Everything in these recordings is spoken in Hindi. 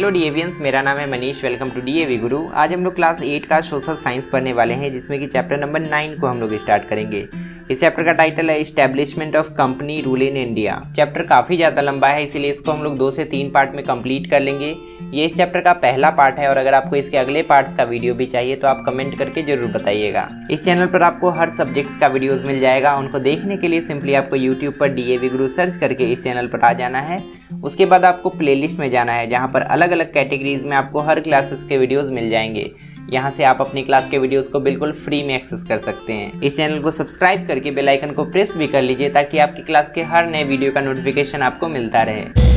हेलो डीएवियंस, मेरा नाम है मनीष। वेलकम टू डीएवी गुरु। आज हम लोग क्लास 8 का सोशल साइंस पढ़ने वाले हैं, जिसमें कि चैप्टर नंबर 9 को हम लोग स्टार्ट करेंगे। इस चैप्टर का टाइटल है establishment of company rule in India. Chapter काफ़ी ज़्यादा लंबा है, इसीलिए इसको हम लोग 2 से 3 पार्ट में कंप्लीट कर लेंगे। ये इस चैप्टर का पहला पार्ट है और अगर आपको इसके अगले पार्ट्स का वीडियो भी चाहिए तो आप कमेंट करके जरूर बताइएगा। इस चैनल पर आपको हर सब्जेक्ट्स का वीडियोस मिल जाएगा। उनको देखने के लिए सिंपली आपको यूट्यूब पर डीएवी गुरु सर्च करके इस चैनल पर आ जाना है। उसके बाद आपको प्लेलिस्ट में जाना है, जहाँ पर अलग अलग कैटेगरीज में आपको हर क्लासेस के वीडियोस मिल जाएंगे। यहाँ से आप अपनी क्लास के वीडियोस को बिल्कुल फ्री में एक्सेस कर सकते हैं। इस चैनल को सब्सक्राइब करके बेल आइकन को प्रेस भी कर लीजिए, ताकि आपकी क्लास के हर नए वीडियो का नोटिफिकेशन आपको मिलता रहे।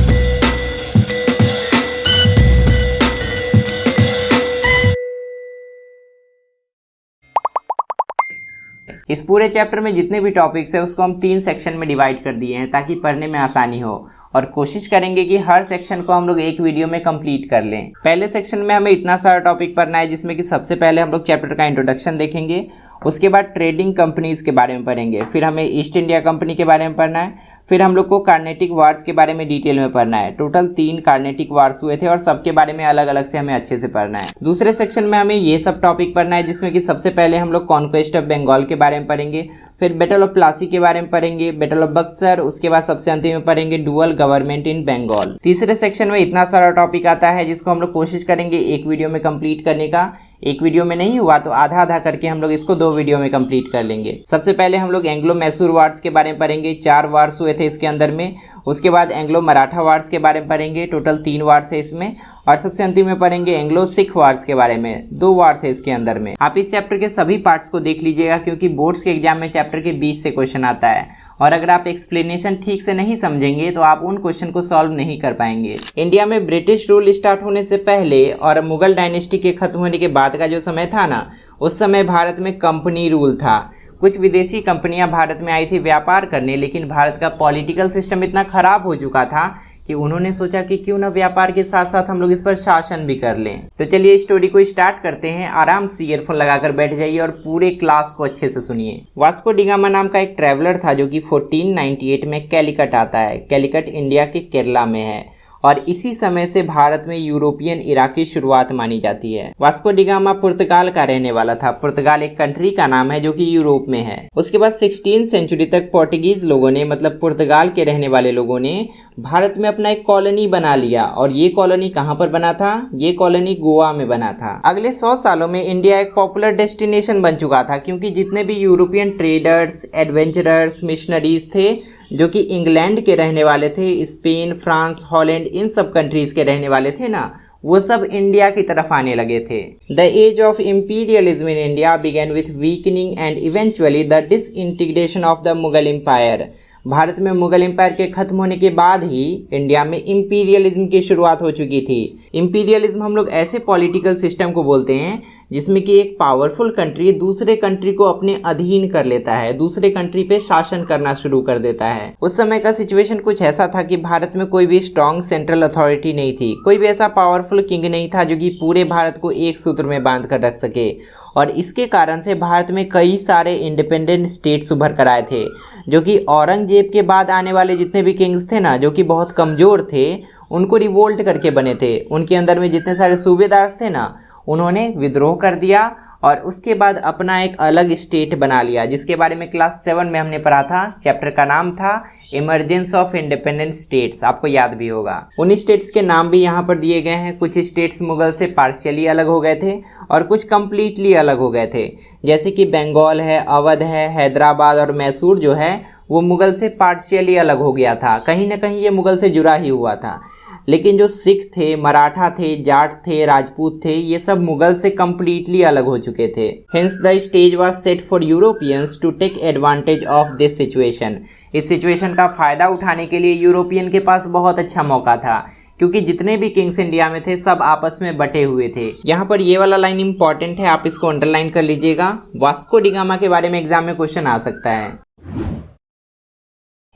इस पूरे चैप्टर में जितने भी टॉपिक्स है उसको हम 3 सेक्शन में डिवाइड कर दिए हैं, ताकि पढ़ने में आसानी हो, और कोशिश करेंगे कि हर सेक्शन को हम लोग एक वीडियो में कंप्लीट कर लें। पहले सेक्शन में हमें इतना सारा टॉपिक पढ़ना है, जिसमें कि सबसे पहले हम लोग चैप्टर का इंट्रोडक्शन देखेंगे। उसके बाद ट्रेडिंग कंपनीज के बारे में पढ़ेंगे, फिर हमें ईस्ट इंडिया कंपनी के बारे में पढ़ना है, फिर हम लोग को कार्नेटिक वार्स के बारे में डिटेल में पढ़ना है। टोटल 3 कार्नेटिक वार्स हुए थे और सबके बारे में अलग अलग से हमें अच्छे से पढ़ना है। दूसरे सेक्शन में हमें ये सब टॉपिक पढ़ना है, जिसमें कि सबसे पहले हम लोग कॉन्क्वेस्ट ऑफ बंगाल के बारे में पढ़ेंगे, फिर बैटल ऑफ प्लासी के बारे में पढ़ेंगे, बैटल ऑफ बक्सर, उसके बाद सबसे अंतिम में पढ़ेंगे डुअल गवर्नमेंट इन बंगाल। तीसरे सेक्शन में इतना सारा टॉपिक आता है, जिसको हम लोग कोशिश करेंगे एक वीडियो में कंप्लीट करने का। एक वीडियो में नहीं हुआ तो आधा आधा करके हम लोग इसको 2 वीडियो में कंप्लीट कर लेंगे। सबसे पहले हम लोग एंग्लो मैसूर वार्स के बारे में पढ़ेंगे। 4 वार्स हुए थे इसके अंदर में। उसके बाद एंग्लो मराठा वार्स के बारे में पढ़ेंगे, टोटल 3 वार्स है इसमें। और सबसे अंतिम में पढ़ेंगे एंग्लो सिख वार्स के बारे में, 2 वार्स है इसके अंदर में। आप इस चैप्टर के सभी पार्ट्स को देख लीजिएगा, क्योंकि बोर्ड्स के एग्जाम में चैप्टर के 20 से क्वेश्चन आता है, और अगर आप एक्सप्लेनेशन ठीक से नहीं समझेंगे तो आप उन क्वेश्चन को सॉल्व नहीं कर पाएंगे। इंडिया में ब्रिटिश रूल स्टार्ट होने से पहले और मुगल डायनेस्टी के खत्म होने के बाद का जो समय था ना, उस समय भारत में कंपनी रूल था। कुछ विदेशी कंपनियां भारत में आई थी व्यापार करने, लेकिन भारत का पॉलिटिकल सिस्टम इतना खराब हो चुका था कि उन्होंने सोचा कि क्यों ना व्यापार के साथ साथ हम लोग इस पर शासन भी कर लें। तो चलिए स्टोरी को स्टार्ट करते हैं। आराम से ईयरफोन लगाकर बैठ जाइए और पूरे क्लास को अच्छे से सुनिए। वास्को डी गामा नाम का एक ट्रैवलर था, जो कि 1498 में कैलिकट आता है। कैलिकट इंडिया के केरला में है, और इसी समय से भारत में यूरोपियन इरा की शुरुआत मानी जाती है। वास्को डी गामा पुर्तगाल का रहने वाला था। पुर्तगाल एक कंट्री का नाम है जो कि यूरोप में है। उसके बाद 16वीं सेंचुरी तक पोर्टुगीज लोगों ने, मतलब पुर्तगाल के रहने वाले लोगों ने भारत में अपना एक कॉलोनी बना लिया। और ये कॉलोनी कहाँ पर बना था? ये कॉलोनी गोवा में बना था। अगले 100 सालों में इंडिया एक पॉपुलर डेस्टिनेशन बन चुका था, क्योंकि जितने भी यूरोपियन ट्रेडर्स, एडवेंचरर्स, मिशनरीज थे, जो कि इंग्लैंड के रहने वाले थे, स्पेन, फ्रांस, हॉलैंड, इन सब कंट्रीज के रहने वाले थे ना, वो सब इंडिया की तरफ आने लगे थे। The age of imperialism in India began with weakening and eventually the disintegration of the Mughal empire. Bharat में मुगल एम्पायर के खत्म होने के बाद ही इंडिया में इंपीरियलिज्म की शुरुआत हो चुकी थी। इंपीरियलिज्म हम लोग ऐसे पॉलिटिकल सिस्टम को बोलते हैं जिसमें कि एक पावरफुल कंट्री दूसरे कंट्री को अपने अधीन कर लेता है, दूसरे कंट्री पे शासन करना शुरू कर देता है। उस समय का सिचुएशन कुछ ऐसा था कि भारत में कोई भी स्ट्रॉन्ग सेंट्रल अथॉरिटी नहीं थी, कोई भी ऐसा पावरफुल किंग नहीं था जो कि पूरे भारत को एक सूत्र में बांध कर रख सके। और इसके कारण से भारत में कई सारे इंडिपेंडेंट स्टेट्स उभर कर आए थे, जो कि औरंगजेब के बाद आने वाले जितने भी किंग्स थे ना, जो कि बहुत कमज़ोर थे, उनको रिवोल्ट करके बने थे। उनके अंदर में जितने सारे सूबेदार थे ना, उन्होंने विद्रोह कर दिया और उसके बाद अपना एक अलग स्टेट बना लिया, जिसके बारे में क्लास 7 में हमने पढ़ा था। चैप्टर का नाम था इमरजेंस ऑफ इंडिपेंडेंट स्टेट्स, आपको याद भी होगा। उन स्टेट्स के नाम भी यहाँ पर दिए गए हैं। कुछ स्टेट्स मुगल से पार्शियली अलग हो गए थे और कुछ कंप्लीटली अलग हो गए थे, जैसे कि बंगाल है, अवध है, हैदराबाद और मैसूर जो है वो मुगल से पार्शियली अलग हो गया था। कहीं ना कहीं ये मुगल से जुड़ा ही हुआ था। लेकिन जो सिख थे, मराठा थे, जाट थे, राजपूत थे, ये सब मुगल से कंप्लीटली अलग हो चुके थे। Hence the stage was set for Europeans to take advantage of this situation. इस सिचुएशन का फायदा उठाने के लिए यूरोपियन के पास बहुत अच्छा मौका था, क्योंकि जितने भी किंग्स इंडिया में थे सब आपस में बटे हुए थे। यहाँ पर ये वाला लाइन इंपॉर्टेंट है, आप इसको अंडरलाइन कर लीजिएगा। वास्को डी गामा के बारे में एग्जाम में क्वेश्चन आ सकता है।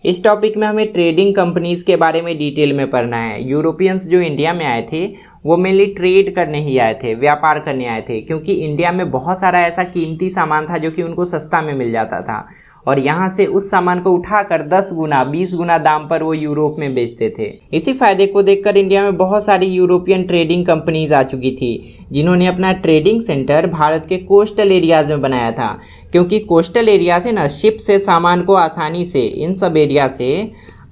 इस टॉपिक में हमें ट्रेडिंग कंपनीज के बारे में डिटेल में पढ़ना है। यूरोपियंस जो इंडिया में आए थे वो मेनली ट्रेड करने ही आए थे, व्यापार करने आए थे, क्योंकि इंडिया में बहुत सारा ऐसा कीमती सामान था जो कि उनको सस्ता में मिल जाता था। और यहाँ से उस सामान को उठाकर 10 गुना 20 गुना दाम पर वो यूरोप में बेचते थे। इसी फायदे को देखकर इंडिया में बहुत सारी यूरोपियन ट्रेडिंग कंपनीज आ चुकी थी, जिन्होंने अपना ट्रेडिंग सेंटर भारत के कोस्टल एरियाज में बनाया था, क्योंकि कोस्टल एरिया से ना शिप से सामान को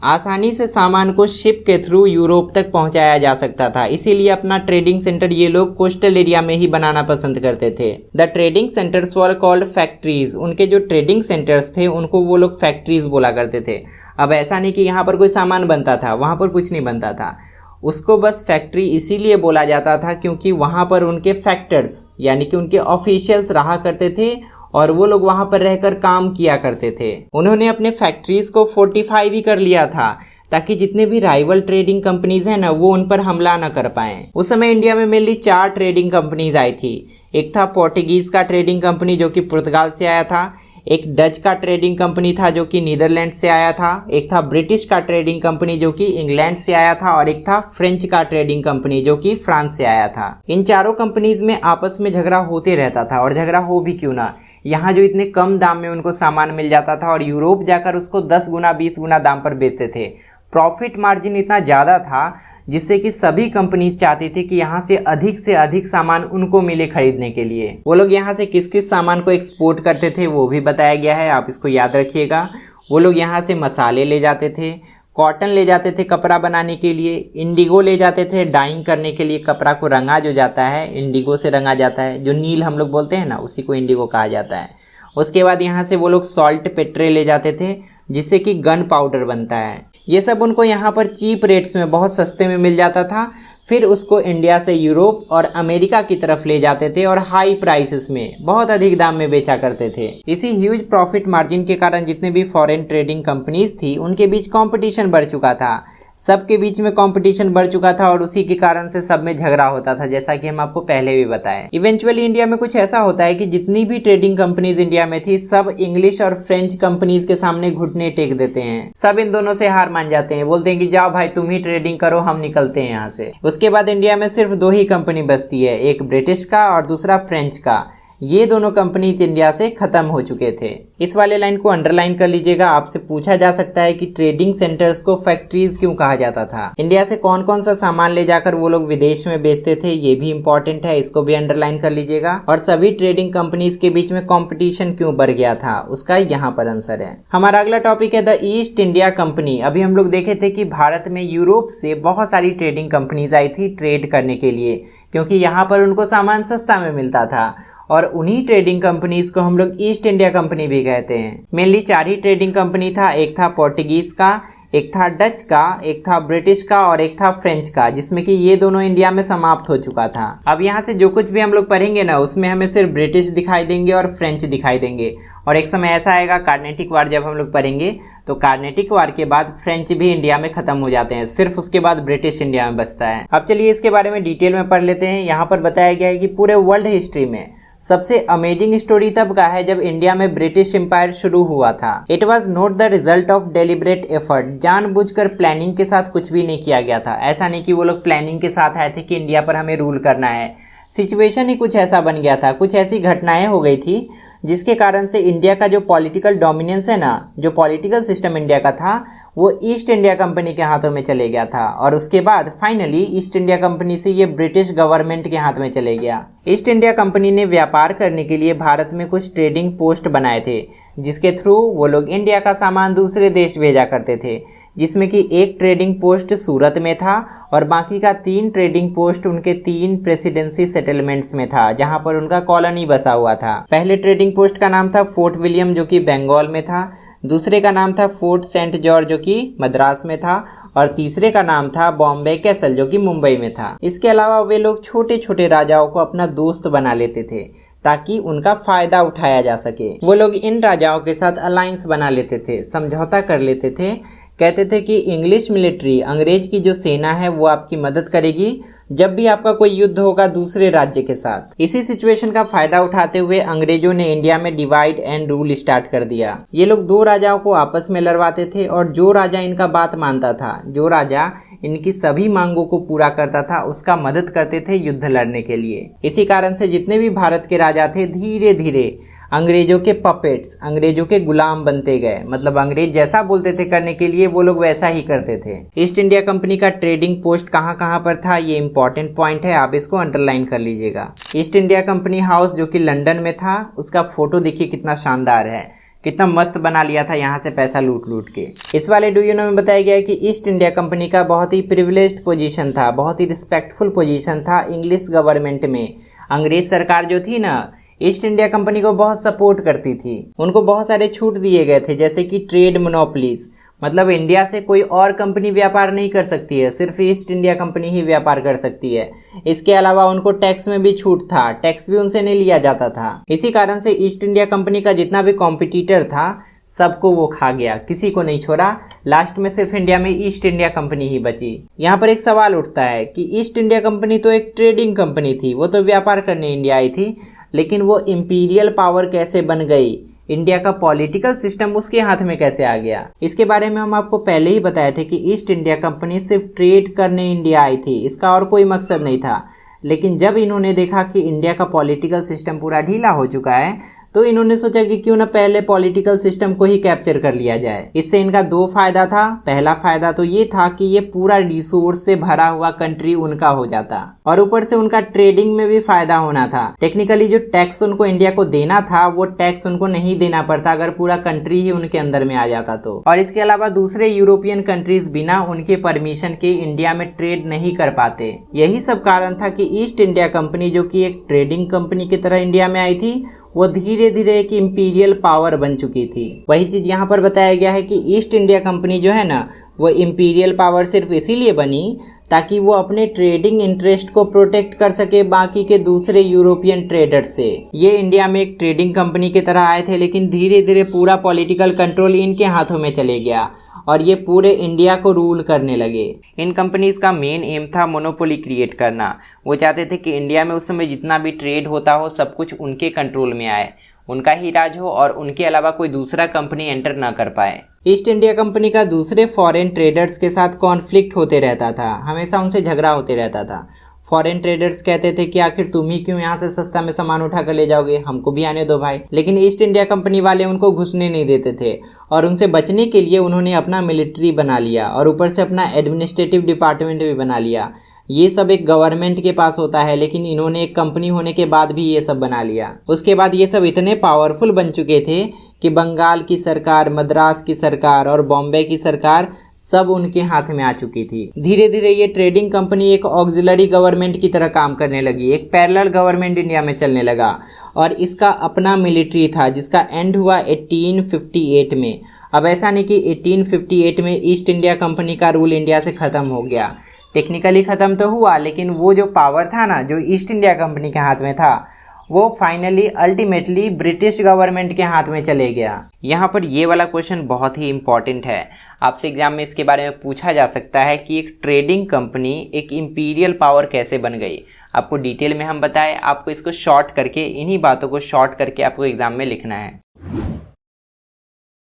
आसानी से सामान को शिप के थ्रू यूरोप तक पहुंचाया जा सकता था। इसीलिए अपना ट्रेडिंग सेंटर ये लोग कोस्टल एरिया में ही बनाना पसंद करते थे। The trading centres were called factories. उनके जो ट्रेडिंग सेंटर्स थे उनको वो लोग फैक्ट्रीज बोला करते थे। अब ऐसा नहीं कि यहाँ पर कोई सामान बनता था, वहाँ पर कुछ नहीं बनता था, उसको बस फैक्ट्री इसीलिए बोला जाता था क्योंकि वहाँ पर उनके फैक्टर्स यानी कि उनके ऑफिशियल्स रहा करते थे और वो लोग वहाँ पर रहकर काम किया करते थे। उन्होंने अपने फैक्ट्रीज को फोर्टिफाई भी कर लिया था ताकि जितने भी राइवल ट्रेडिंग कंपनीज हैं ना वो उन पर हमला न कर पाएं। उस समय इंडिया में मेनली 4 ट्रेडिंग कंपनीज आई थी। एक था पोर्टुगीज का ट्रेडिंग कंपनी जो कि पुर्तगाल से आया था, एक डच का ट्रेडिंग कंपनी था जो कि नीदरलैंड से आया था, एक था ब्रिटिश का ट्रेडिंग कंपनी जो कि इंग्लैंड से आया था और एक था फ्रेंच का ट्रेडिंग कंपनी जो कि फ्रांस से आया था। इन चारों कंपनीज में आपस में झगड़ा होते रहता था और झगड़ा हो भी क्यों ना, यहाँ जो इतने कम दाम में उनको सामान मिल जाता था और यूरोप जाकर उसको 10 गुना 20 गुना दाम पर बेचते थे। प्रॉफिट मार्जिन इतना ज़्यादा था जिससे कि सभी कंपनीज चाहती थी कि यहाँ से अधिक सामान उनको मिले खरीदने के लिए। वो लोग यहाँ से किस किस सामान को एक्सपोर्ट करते थे वो भी बताया गया है, आप इसको याद रखिएगा। वो लोग यहाँ से मसाले ले जाते थे, कॉटन ले जाते थे कपड़ा बनाने के लिए, इंडिगो ले जाते थे डाइंग करने के लिए, कपड़ा को रंगा जो जाता है इंडिगो से रंगा जाता है, जो नील हम लोग बोलते हैं ना उसी को इंडिगो कहा जाता है। उसके बाद यहाँ से वो लोग सॉल्ट पेट्रे ले जाते थे जिससे कि गन पाउडर बनता है। ये सब उनको यहाँ पर चीप रेट्स में बहुत सस्ते में मिल जाता था। फिर उसको इंडिया से यूरोप और अमेरिका की तरफ ले जाते थे और हाई प्राइसेस में बहुत अधिक दाम में बेचा करते थे। इसी ह्यूज प्रॉफिट मार्जिन के कारण जितने भी फॉरेन ट्रेडिंग कंपनीज थी उनके बीच कंपटीशन बढ़ चुका था, सबके बीच में कंपटीशन बढ़ चुका था और उसी के कारण से सब में झगड़ा होता था, जैसा कि हम आपको पहले भी बताएं। इवेंचुअली इंडिया में कुछ ऐसा होता है कि जितनी भी ट्रेडिंग कंपनीज इंडिया में थी सब इंग्लिश और फ्रेंच कंपनीज के सामने घुटने टेक देते हैं। सब इन दोनों से हार मान जाते हैं, बोलते हैं कि जाओ भाई तुम ही ट्रेडिंग करो, हम निकलते हैं यहाँ से। उसके बाद इंडिया में सिर्फ 2 ही कंपनी बचती है, एक ब्रिटिश का और दूसरा फ्रेंच का। ये दोनों कंपनीज इंडिया से खत्म हो चुके थे। इस वाले लाइन को अंडरलाइन कर लीजिएगा। आपसे पूछा जा सकता है कि ट्रेडिंग सेंटर्स को फैक्ट्रीज क्यों कहा जाता था, इंडिया से कौन कौन सा सामान ले जाकर वो लोग विदेश में बेचते थे, ये भी इंपॉर्टेंट है, इसको भी अंडरलाइन कर लीजिएगा। और सभी ट्रेडिंग कंपनीज के बीच में कॉम्पिटिशन क्यों बढ़ गया था उसका यहाँ पर आंसर है। हमारा अगला टॉपिक है द ईस्ट इंडिया कंपनी। अभी हम लोग देखे थे कि भारत में यूरोप से बहुत सारी ट्रेडिंग कंपनीज आई थी ट्रेड करने के लिए, क्योंकि यहाँ पर उनको सामान सस्ता में मिलता था और उन्हीं ट्रेडिंग कंपनीज को हम लोग ईस्ट इंडिया कंपनी भी कहते हैं। मेनली 4 ही ट्रेडिंग कंपनी था, एक था पोर्टुगीज का, एक था डच का, एक था ब्रिटिश का और एक था फ्रेंच का, जिसमें कि ये दोनों इंडिया में समाप्त हो चुका था। अब यहाँ से जो कुछ भी हम लोग पढ़ेंगे ना उसमें हमें सिर्फ ब्रिटिश दिखाई देंगे और फ्रेंच दिखाई देंगे। और एक समय ऐसा आएगा कार्नेटिक वार जब हम लोग पढ़ेंगे तो कार्नेटिक वार के बाद फ्रेंच भी इंडिया में खत्म हो जाते हैं, सिर्फ उसके बाद ब्रिटिश इंडिया में बचता है। अब चलिए इसके बारे में डिटेल में पढ़ लेते हैं। यहाँ पर बताया गया है कि पूरे वर्ल्ड हिस्ट्री में सबसे अमेजिंग स्टोरी तब का है जब इंडिया में ब्रिटिश एम्पायर शुरू हुआ था। It was not the result of deliberate effort. जानबूझकर प्लानिंग के साथ कुछ भी नहीं किया गया था। ऐसा नहीं कि वो लोग प्लानिंग के साथ आए थे कि इंडिया पर हमें रूल करना है। सिचुएशन ही कुछ ऐसा बन गया था, कुछ ऐसी घटनाएं हो गई थी जिसके कारण से इंडिया का जो पॉलिटिकल डोमिनेंस है ना, जो पॉलिटिकल सिस्टम इंडिया का था वो ईस्ट इंडिया कंपनी के हाथों में चले गया था। और उसके बाद फाइनली ईस्ट इंडिया कंपनी से ये ब्रिटिश गवर्नमेंट के हाथ में चले गया। ईस्ट इंडिया कंपनी ने व्यापार करने के लिए भारत में कुछ ट्रेडिंग पोस्ट बनाए थे जिसके थ्रू वो लोग इंडिया का सामान दूसरे देश भेजा करते थे, जिसमें कि एक ट्रेडिंग पोस्ट सूरत में था और बाकी का 3 ट्रेडिंग पोस्ट उनके 3 प्रेसिडेंसी सेटलमेंट्स में था जहां पर उनका कॉलोनी बसा हुआ था। पहले ट्रेडिंग पोस्ट का नाम था फोर्ट विलियम जो कि बंगाल में था, दूसरे का नाम था फोर्ट सेंट जॉर्ज जो कि मद्रास में था और तीसरे का नाम था बॉम्बे कैसल जो कि मुंबई में था। इसके अलावा वे लोग छोटे छोटे राजाओं को अपना दोस्त बना लेते थे ताकि उनका फायदा उठाया जा सके। वो लोग इन राजाओं के साथ अलायंस बना लेते थे, समझौता कर लेते थे, कहते थे कि इंग्लिश मिलिट्री, अंग्रेज की जो सेना है वो आपकी मदद करेगी जब भी आपका कोई युद्ध होगा दूसरे राज्य के साथ। इसी सिचुएशन का फायदा उठाते हुए अंग्रेजों ने इंडिया में डिवाइड एंड रूल स्टार्ट कर दिया। ये लोग 2 राजाओं को आपस में लड़वाते थे और जो राजा इनका बात मानता था, जो राजा इनकी सभी मांगों को पूरा करता था, उसका मदद करते थे युद्ध लड़ने के लिए। इसी कारण से जितने भी भारत के राजा थे धीरे धीरे अंग्रेजों के पपेट्स, अंग्रेजों के गुलाम बनते गए। मतलब अंग्रेज जैसा बोलते थे करने के लिए वो लोग वैसा ही करते थे। ईस्ट इंडिया कंपनी का ट्रेडिंग पोस्ट कहाँ कहाँ पर था, ये इंपॉर्टेंट पॉइंट है, आप इसको अंडरलाइन कर लीजिएगा। ईस्ट इंडिया कंपनी हाउस जो कि लंदन में था, उसका फोटो देखिए कितना शानदार है, कितना मस्त बना लिया था यहाँ से पैसा लूट लूट के। इस वाले डू यू नो में बताया गया है कि ईस्ट इंडिया कंपनी का बहुत ही प्रिविलेज्ड पोजीशन था, बहुत ही रिस्पेक्टफुल पोजीशन था इंग्लिश गवर्नमेंट में। अंग्रेज सरकार जो थी ना, ईस्ट इंडिया कंपनी को बहुत सपोर्ट करती थी, उनको बहुत सारे छूट दिए गए थे, जैसे कि ट्रेड मोनोपोलीज, मतलब इंडिया से कोई और कंपनी व्यापार नहीं कर सकती है, सिर्फ ईस्ट इंडिया कंपनी ही व्यापार कर सकती है। इसके अलावा उनको टैक्स में भी छूट था, टैक्स भी उनसे नहीं लिया जाता था। इसी कारण से ईस्ट इंडिया कंपनी का जितना भी कॉम्पिटिटर था सबको वो खा गया, किसी को नहीं छोड़ा। लास्ट में सिर्फ इंडिया में ईस्ट इंडिया कंपनी ही बची। यहाँ पर एक सवाल उठता है कि ईस्ट इंडिया कंपनी तो एक ट्रेडिंग कंपनी थी, वो तो व्यापार करने इंडिया आई थी, लेकिन वो इंपीरियल पावर कैसे बन गई, इंडिया का पॉलिटिकल सिस्टम उसके हाथ में कैसे आ गया। इसके बारे में हम आपको पहले ही बताए थे कि ईस्ट इंडिया कंपनी सिर्फ ट्रेड करने इंडिया आई थी, इसका और कोई मकसद नहीं था। लेकिन जब इन्होंने देखा कि इंडिया का पॉलिटिकल सिस्टम पूरा ढीला हो चुका है, तो इन्होंने सोचा कि क्यों ना पहले पॉलिटिकल सिस्टम को ही कैप्चर कर लिया जाए। इससे इनका दो फायदा था। पहला फायदा तो ये था कि ये पूरा रिसोर्स से भरा हुआ कंट्री उनका हो जाता, और ऊपर से उनका ट्रेडिंग में भी फायदा होना था। टेक्निकली जो टैक्स उनको इंडिया को देना था, वो टैक्स उनको नहीं देना पड़ता अगर पूरा कंट्री ही उनके अंदर में आ जाता तो। और इसके अलावा दूसरे यूरोपियन कंट्रीज बिना उनके परमिशन के इंडिया में ट्रेड नहीं कर पाते। यही सब कारण था कि ईस्ट इंडिया कंपनी, जो कि एक ट्रेडिंग कंपनी की तरह इंडिया में आई थी, वो धीरे धीरे एक इंपीरियल पावर बन चुकी थी। वही चीज यहाँ पर बताया गया है कि ईस्ट इंडिया कंपनी जो है ना, वो इंपीरियल पावर सिर्फ इसीलिए बनी ताकि वो अपने ट्रेडिंग इंटरेस्ट को प्रोटेक्ट कर सके बाकी के दूसरे यूरोपियन ट्रेडर्स से। ये इंडिया में एक ट्रेडिंग कंपनी की तरह आए थे, लेकिन धीरे धीरे पूरा पॉलिटिकल कंट्रोल इनके हाथों में चले गया और ये पूरे इंडिया को रूल करने लगे। इन कंपनीज का मेन एम था मोनोपोली क्रिएट करना। वो चाहते थे कि इंडिया में उस समय जितना भी ट्रेड होता हो सब कुछ उनके कंट्रोल में आए, उनका ही राज हो और उनके अलावा कोई दूसरा कंपनी एंटर ना कर पाए। ईस्ट इंडिया कंपनी का दूसरे फॉरेन ट्रेडर्स के साथ कॉन्फ्लिक्ट होते रहता था, हमेशा उनसे झगड़ा होते रहता था। फॉरेन ट्रेडर्स कहते थे कि आखिर तुम ही क्यों यहाँ से सस्ता में सामान उठा कर ले जाओगे, हमको भी आने दो भाई। लेकिन ईस्ट इंडिया कंपनी वाले उनको घुसने नहीं देते थे और उनसे बचने के लिए उन्होंने अपना मिलिट्री बना लिया और ऊपर से अपना एडमिनिस्ट्रेटिव डिपार्टमेंट भी बना लिया। ये सब एक गवर्नमेंट के पास होता है, लेकिन इन्होंने एक कंपनी होने के बाद भी ये सब बना लिया। उसके बाद ये सब इतने पावरफुल बन चुके थे कि बंगाल की सरकार, मद्रास की सरकार और बॉम्बे की सरकार सब उनके हाथ में आ चुकी थी। धीरे धीरे ये ट्रेडिंग कंपनी एक ऑक्सिलरी गवर्नमेंट की तरह काम करने लगी, एक पैरेलल गवर्नमेंट इंडिया में चलने लगा और इसका अपना मिलिट्री था जिसका एंड हुआ 1858 में। अब ऐसा नहीं कि 1858 में ईस्ट इंडिया कंपनी का रूल इंडिया से ख़त्म हो गया, टेक्निकली ख़त्म तो हुआ, लेकिन वो जो पावर था ना, जो ईस्ट इंडिया कंपनी के हाथ में था, वो फाइनली अल्टीमेटली ब्रिटिश गवर्नमेंट के हाथ में चले गया। यहाँ पर ये वाला क्वेश्चन बहुत ही इंपॉर्टेंट है, आपसे एग्जाम में इसके बारे में पूछा जा सकता है कि एक ट्रेडिंग कंपनी एक इंपीरियल पावर कैसे बन गई। आपको डिटेल में हम बताएं, आपको इसको शॉर्ट करके, इन्हीं बातों को शॉर्ट करके आपको एग्जाम में लिखना है।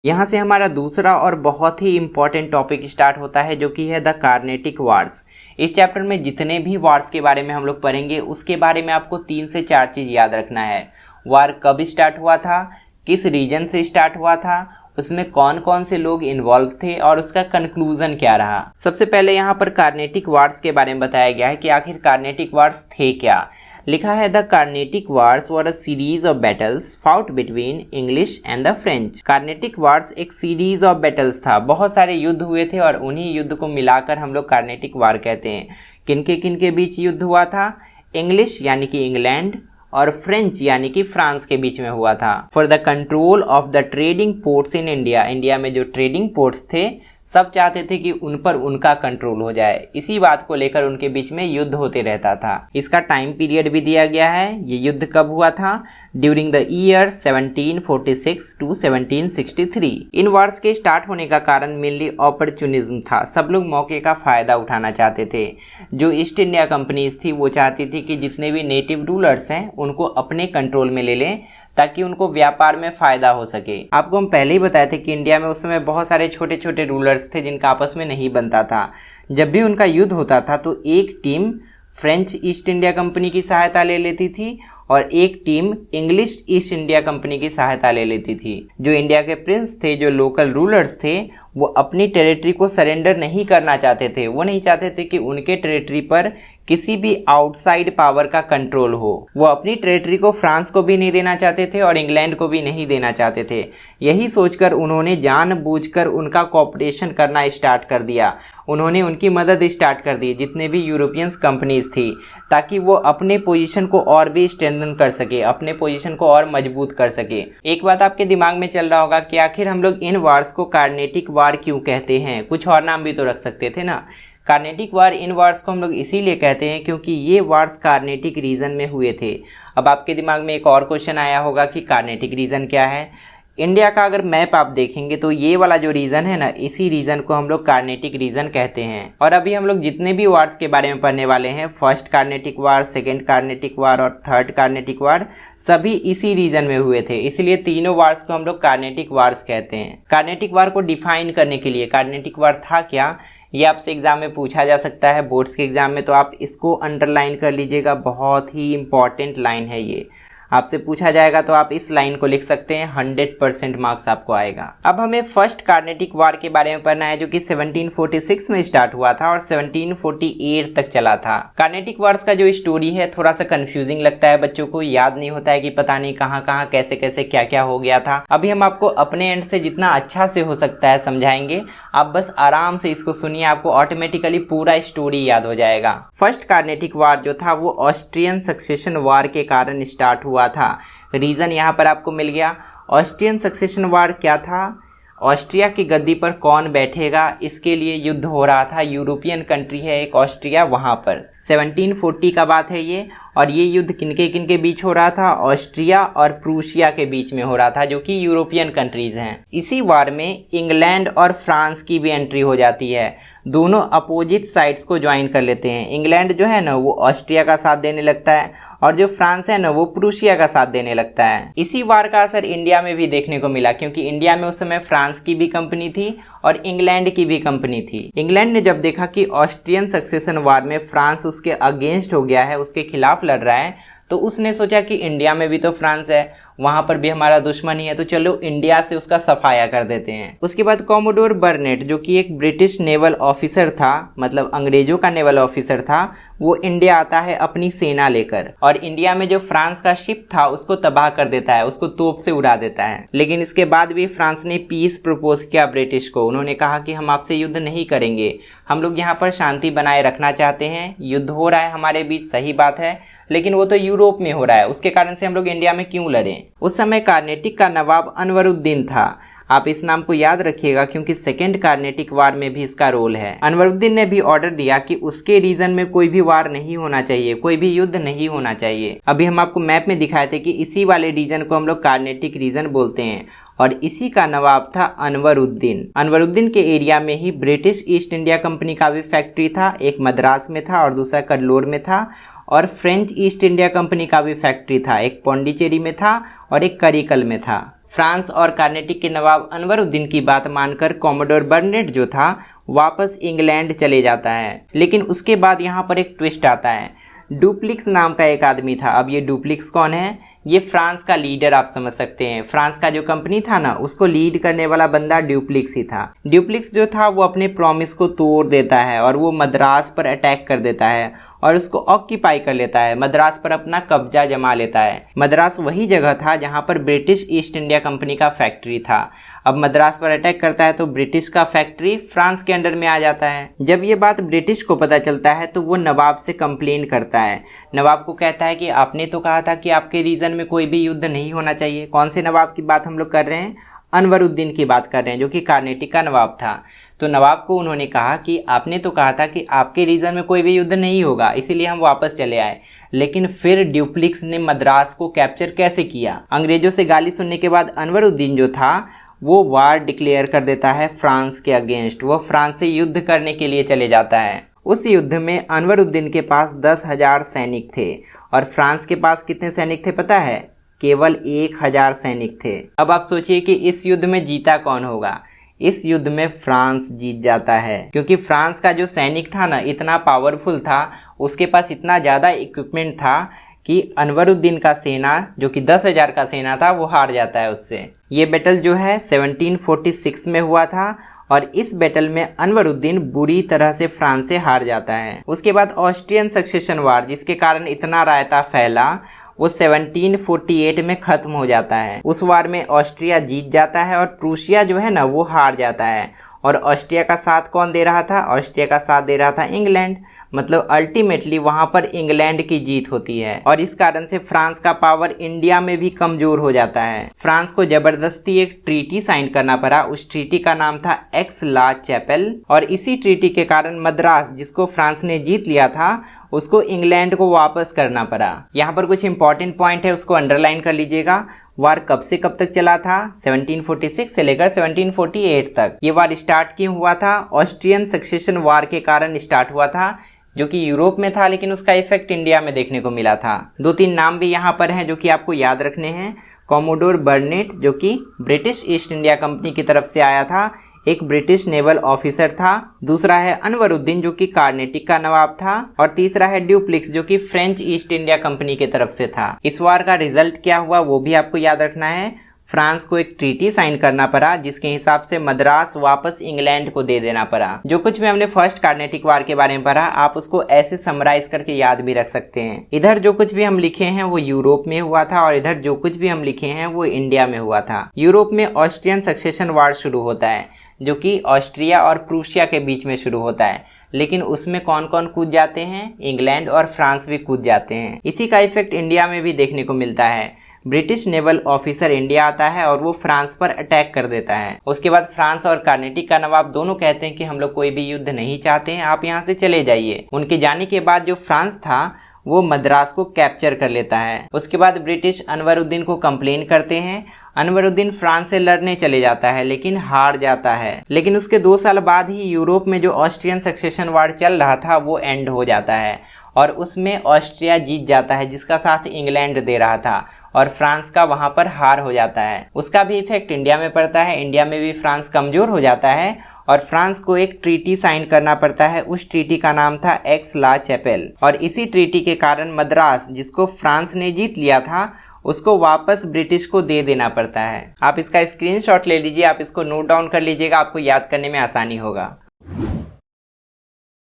यहाँ से हमारा दूसरा और बहुत ही इंपॉर्टेंट टॉपिक स्टार्ट होता है, जो कि है द कार्नेटिक वार्स। इस चैप्टर में जितने भी वार्स के बारे में हम लोग पढ़ेंगे, उसके बारे में आपको 3 से 4 चीज़ याद रखना है। वार कब स्टार्ट हुआ था, किस रीजन से स्टार्ट हुआ था, उसमें कौन कौन से लोग इन्वॉल्व थे और उसका कंक्लूजन क्या रहा। सबसे पहले यहाँ पर कार्नेटिक वार्स के बारे में बताया गया है कि आखिर कार्नेटिक वार्स थे क्या। लिखा है the Carnatic wars were a series of battles fought between English and the French. Carnatic wars एक सीरीज ऑफ बैटल्स था, बहुत सारे युद्ध हुए थे और उन्हीं युद्ध को मिलाकर हम लोग कार्नेटिक वार कहते हैं। किनके बीच युद्ध हुआ था? इंग्लिश यानी कि इंग्लैंड और फ्रेंच यानी कि फ्रांस के बीच में हुआ था। For the control of the trading ports in India, India में जो ट्रेडिंग पोर्ट्स थे सब चाहते थे कि उन पर उनका कंट्रोल हो जाए। इसी बात को लेकर उनके बीच में युद्ध होते रहता था। इसका टाइम पीरियड भी दिया गया है, ये युद्ध कब हुआ था? During the year 1746 to 1763। In wars के स्टार्ट होने का कारण मेनली अपॉर्चुनिज्म था, सब लोग मौके का फायदा उठाना चाहते थे। जो ईस्ट इंडिया कंपनीज थी वो चाहती थी कि जितने भी नेटिव रूलर्स हैं उनको अपने कंट्रोल में ले लें ताकि उनको व्यापार में फ़ायदा हो सके। आपको हम पहले ही बताए थे कि इंडिया में उस समय बहुत सारे छोटे छोटे रूलर्स थे जिनका आपस में नहीं बनता था। जब भी उनका युद्ध होता था तो एक team French East India company की सहायता ले लेती थी और एक team English East India company की सहायता ले लेती थी। जो इंडिया के प्रिंस थे, जो लोकल रूलर्स थे, वो अपनी टेरिटरी को सरेंडर नहीं करना चाहते थे। वो नहीं चाहते थे कि उनके टेरिटरी पर किसी भी आउटसाइड पावर का कंट्रोल हो। वो अपनी टेरिटरी को फ्रांस को भी नहीं देना चाहते थे और इंग्लैंड को भी नहीं देना चाहते थे। यही सोचकर उन्होंने जानबूझकर उनका कोऑपरेशन करना स्टार्ट कर दिया। उन्होंने उनकी मदद स्टार्ट कर दी, जितने भी यूरोपियंस कंपनीज थी, ताकि वो अपने पोजीशन को और भी स्ट्रेंथन कर सके, अपने पोजीशन को और मजबूत कर सके। एक बात आपके दिमाग में चल रहा होगा कि आखिर हम लोग इन वार्स को कार्नेटिक वार क्यों कहते हैं? कुछ और नाम भी तो रख सकते थे ना। कार्नेटिक वार, इन वार्स को हम लोग इसीलिए कहते हैं क्योंकि ये वार्स कार्नेटिक रीजन में हुए थे। अब आपके दिमाग में एक और क्वेश्चन आया होगा कि कार्नेटिक रीजन क्या है। इंडिया का अगर मैप आप देखेंगे तो ये वाला जो रीजन है ना, इसी रीजन को हम लोग कार्नेटिक रीजन कहते हैं। और अभी हम लोग जितने भी वार्स के बारे में पढ़ने वाले हैं, फर्स्ट कार्नेटिक वार, सेकेंड कार्नेटिक वार और थर्ड कार्नेटिक वार, सभी इसी रीजन में हुए थे। इसलिए तीनों वार्स को हम लोग कार्नेटिक वार्स कहते हैं। कार्नेटिक वार को डिफाइन करने के लिए कार्नेटिक वार था क्या, ये आपसे एग्जाम में पूछा जा सकता है, बोर्ड्स के एग्जाम में, तो आप इसको अंडरलाइन कर लीजिएगा। बहुत ही इंपॉर्टेंट लाइन है ये, आपसे पूछा जाएगा तो आप इस लाइन को लिख सकते हैं, 100% मार्क्स आपको आएगा। अब हमें फर्स्ट कार्नेटिक वार के बारे में पढ़ना है, जो कि 1746 में स्टार्ट हुआ था और 1748 तक चला था। कार्नेटिक वार्स का जो स्टोरी है थोड़ा सा कंफ्यूजिंग लगता है बच्चों को, याद नहीं होता है कि पता नहीं कहाँ कहाँ कैसे कैसे क्या क्या हो गया था। अभी हम आपको अपने एंड से जितना अच्छा से हो सकता है समझाएंगे, आप बस आराम से इसको सुनिए, आपको ऑटोमेटिकली पूरा स्टोरी याद हो जाएगा। फर्स्ट कार्नेटिक वार जो था वो ऑस्ट्रियन सक्सेशन वार के कारण स्टार्ट हुआ था। रीजन यहाँ पर आपको मिल गया। ऑस्ट्रियन सक्सेशन वार क्या था? ऑस्ट्रिया की गद्दी पर कौन बैठेगा, इसके लिए युद्ध हो रहा था। यूरोपियन कंट्री है एक ऑस्ट्रिया, वहाँ पर 1740 का बात है ये। और ये युद्ध किनके बीच हो रहा था? ऑस्ट्रिया और प्रूशिया के बीच में हो रहा था, जो कि यूरोपियन कंट्रीज हैं। इसी वार में इंग्लैंड और फ्रांस की भी एंट्री हो जाती है। दोनों अपोजिट साइड्स को ज्वाइन कर लेते हैं। इंग्लैंड जो है ना वो ऑस्ट्रिया का साथ देने लगता है और जो फ्रांस है ना वो प्रूशिया का साथ देने लगता है। इसी वार का असर इंडिया में भी देखने को मिला, क्योंकि इंडिया में उस समय फ्रांस की भी कंपनी थी और इंग्लैंड की भी कंपनी थी। इंग्लैंड ने जब देखा कि ऑस्ट्रियन सक्सेशन वार में फ्रांस उसके अगेंस्ट हो गया है, उसके खिलाफ लड़ रहा है, तो उसने सोचा कि इंडिया में भी तो फ्रांस है, वहां पर भी हमारा दुश्मन ही है, तो चलो इंडिया से उसका सफाया कर देते हैं। उसके बाद कॉमोडोर बर्नेट, जो कि एक ब्रिटिश नेवल ऑफिसर था, मतलब अंग्रेजों का नेवल ऑफिसर था, वो इंडिया आता है अपनी सेना लेकर और इंडिया में जो फ्रांस का शिप था उसको तबाह कर देता है, उसको तोप से उड़ा देता है। लेकिन इसके बाद भी फ्रांस ने पीस प्रपोज किया ब्रिटिश को। उन्होंने कहा कि हम आपसे युद्ध नहीं करेंगे, हम लोग यहाँ पर शांति बनाए रखना चाहते हैं। युद्ध हो रहा है हमारे बीच, सही बात है, लेकिन वो तो यूरोप में हो रहा है, उसके कारण से हम लोग इंडिया में क्यों लड़ें। उस समय कार्नेटिक का नवाब अनवरुद्दीन था। आप इस नाम को याद रखिएगा क्योंकि सेकेंड कार्नेटिक वार में भी इसका रोल है। अनवरुद्दीन ने भी ऑर्डर दिया कि उसके रीजन में कोई भी वार नहीं होना चाहिए, कोई भी युद्ध नहीं होना चाहिए। अभी हम आपको मैप में दिखाए थे कि इसी वाले रीजन को हम लोग कार्नेटिक रीजन बोलते हैं और इसी का नवाब था अनवरुद्दीन। अनवरुद्दीन के एरिया में ही ब्रिटिश ईस्ट इंडिया कंपनी का भी फैक्ट्री था, एक मद्रास में था और दूसरा कड़लोर में था, और फ्रेंच ईस्ट इंडिया कंपनी का भी फैक्ट्री था, एक पौंडीचेरी में था और एक करिकल में था। फ्रांस और कार्नेटिक के नवाब अनवरुद्दीन की बात मानकर कॉमोडोर बर्नेट जो था वापस इंग्लैंड चले जाता है। लेकिन उसके बाद यहाँ पर एक ट्विस्ट आता है। डुप्लिक्स नाम का एक आदमी था। अब ये डुप्लिक्स कौन है? ये फ्रांस का लीडर आप समझ सकते हैं। फ्रांस का जो कंपनी था ना, उसको लीड करने वाला बंदा डुप्लिक्स ही था। डुप्लिक्स जो था वो अपने प्रॉमिस को तोड़ देता है और वो मद्रास पर अटैक कर देता है और उसको ऑक्यूपाई कर लेता है, मद्रास पर अपना कब्जा जमा लेता है। मद्रास वही जगह था जहां पर ब्रिटिश ईस्ट इंडिया कंपनी का फैक्ट्री था। अब मद्रास पर अटैक करता है तो ब्रिटिश का फैक्ट्री फ्रांस के अंडर में आ जाता है। जब ये बात ब्रिटिश को पता चलता है तो वो नवाब से कंप्लेन करता है। नवाब को कहता है कि आपने तो कहा था कि आपके रीजन में कोई भी युद्ध नहीं होना चाहिए। कौन से नवाब की बात हम लोग कर रहे हैं? अनवरुद्दीन की बात कर रहे हैं, जो कि कार्नेटिक का नवाब था। तो नवाब को उन्होंने कहा कि आपने तो कहा था कि आपके रीजन में कोई भी युद्ध नहीं होगा, इसीलिए हम वापस चले आए। लेकिन फिर डुप्लिक्स ने मद्रास को कैप्चर कैसे किया? अंग्रेजों से गाली सुनने के बाद अनवरुद्दीन जो था वो वार डिक्लेयर कर देता है फ्रांस के अगेंस्ट। वो फ्रांस से युद्ध करने के लिए चले जाता है। उस युद्ध में अनवरुद्दीन के पास 10,000 सैनिक थे और फ्रांस के पास कितने सैनिक थे पता है? केवल 1,000 सैनिक थे। अब आप सोचिए कि इस युद्ध में जीता कौन होगा? इस युद्ध में फ्रांस जीत जाता है, क्योंकि फ्रांस का जो सैनिक था ना इतना पावरफुल था, उसके पास इतना ज़्यादा इक्विपमेंट था कि अनवरुद्दीन का सेना जो कि 10,000 का सेना था वो हार जाता है उससे। ये बैटल जो है 1746 में हुआ था और इस बैटल में अनवरुद्दीन बुरी तरह से फ्रांस से हार जाता है। उसके बाद ऑस्ट्रियन सक्सेशन वार जिसके कारण इतना रायता फैला वो 1748 में खत्म हो जाता है। उस वार में ऑस्ट्रिया जीत जाता है और प्रूशिया जो है ना वो हार जाता है। और ऑस्ट्रिया का साथ कौन दे रहा था? ऑस्ट्रिया का साथ दे रहा था इंग्लैंड। मतलब अल्टीमेटली वहां पर इंग्लैंड की जीत होती है और इस कारण से फ्रांस का पावर इंडिया में भी कमजोर हो जाता है। फ्रांस को जबरदस्ती एक ट्रीटी साइन करना पड़ा। उस ट्रीटी का नाम था एक्स ला चैपेल और इसी ट्रीटी के कारण मद्रास जिसको फ्रांस ने जीत लिया था उसको इंग्लैंड को वापस करना पड़ा। यहाँ पर कुछ इंपॉर्टेंट पॉइंट है उसको अंडरलाइन कर लीजिएगा। वार कब से कब तक चला था? 1746 से लेकर 1748 तक। ये वार स्टार्ट क्यों हुआ था? ऑस्ट्रियन सक्सेशन वार के कारण स्टार्ट हुआ था जो कि यूरोप में था लेकिन उसका इफेक्ट इंडिया में देखने को मिला था। 2-3 नाम भी यहाँ पर हैं जो कि आपको याद रखने हैं। कॉमोडोर बर्नेट जो कि ब्रिटिश ईस्ट इंडिया कंपनी की तरफ से आया था, एक ब्रिटिश नेवल ऑफिसर था। दूसरा है अनवरुद्दीन जो कि कार्नेटिक का नवाब था और तीसरा है ड्यूप्लिक्स जो कि फ्रेंच ईस्ट इंडिया कंपनी की तरफ से था। इस वार का रिजल्ट क्या हुआ वो भी आपको याद रखना है। फ्रांस को एक ट्रीटी साइन करना पड़ा जिसके हिसाब से मद्रास वापस इंग्लैंड को दे देना पड़ा। जो कुछ भी हमने फर्स्ट कार्नेटिक वार के बारे में पढ़ा आप उसको ऐसे समराइज करके याद भी रख सकते हैं। इधर जो कुछ भी हम लिखे हैं वो यूरोप में हुआ था और इधर जो कुछ भी हम लिखे हैं वो इंडिया में हुआ था। यूरोप में ऑस्ट्रियन सक्सेशन वार शुरू होता है जो कि ऑस्ट्रिया और प्रूशिया के बीच में शुरू होता है, लेकिन उसमें कौन कौन कूद जाते हैं? इंग्लैंड और फ्रांस भी कूद जाते हैं। इसी का इफेक्ट इंडिया में भी देखने को मिलता है। ब्रिटिश नेवल ऑफिसर इंडिया आता है और वो फ्रांस पर अटैक कर देता है। उसके बाद फ्रांस और कार्नेटिक का नवाब दोनों कहते हैं कि हम लोग कोई भी युद्ध नहीं चाहते हैं, आप यहाँ से चले जाइए। उनके जाने के बाद जो फ्रांस था वो मद्रास को कैप्चर कर लेता है। उसके बाद ब्रिटिश अनवरुद्दीन को कंप्लेन करते हैं। अनवरुद्दीन फ्रांस से लड़ने चले जाता है लेकिन हार जाता है। लेकिन उसके 2 साल बाद ही यूरोप में जो ऑस्ट्रियन सक्सेशन वार चल रहा था वो एंड हो जाता है और उसमें ऑस्ट्रिया जीत जाता है जिसका साथ इंग्लैंड दे रहा था और फ्रांस का वहां पर हार हो जाता है। उसका भी इफेक्ट इंडिया में पड़ता है। इंडिया में भी फ्रांस कमजोर हो जाता है और फ्रांस को एक ट्रीटी साइन करना पड़ता है। उस ट्रीटी का नाम था एक्स ला चैपेल और इसी ट्रीटी के कारण मद्रास जिसको फ्रांस ने जीत लिया था उसको वापस ब्रिटिश को दे देना पड़ता है। आप इसका स्क्रीनशॉट ले लीजिए, आप इसको नोट डाउन कर लीजिएगा, आपको याद करने में आसानी होगा।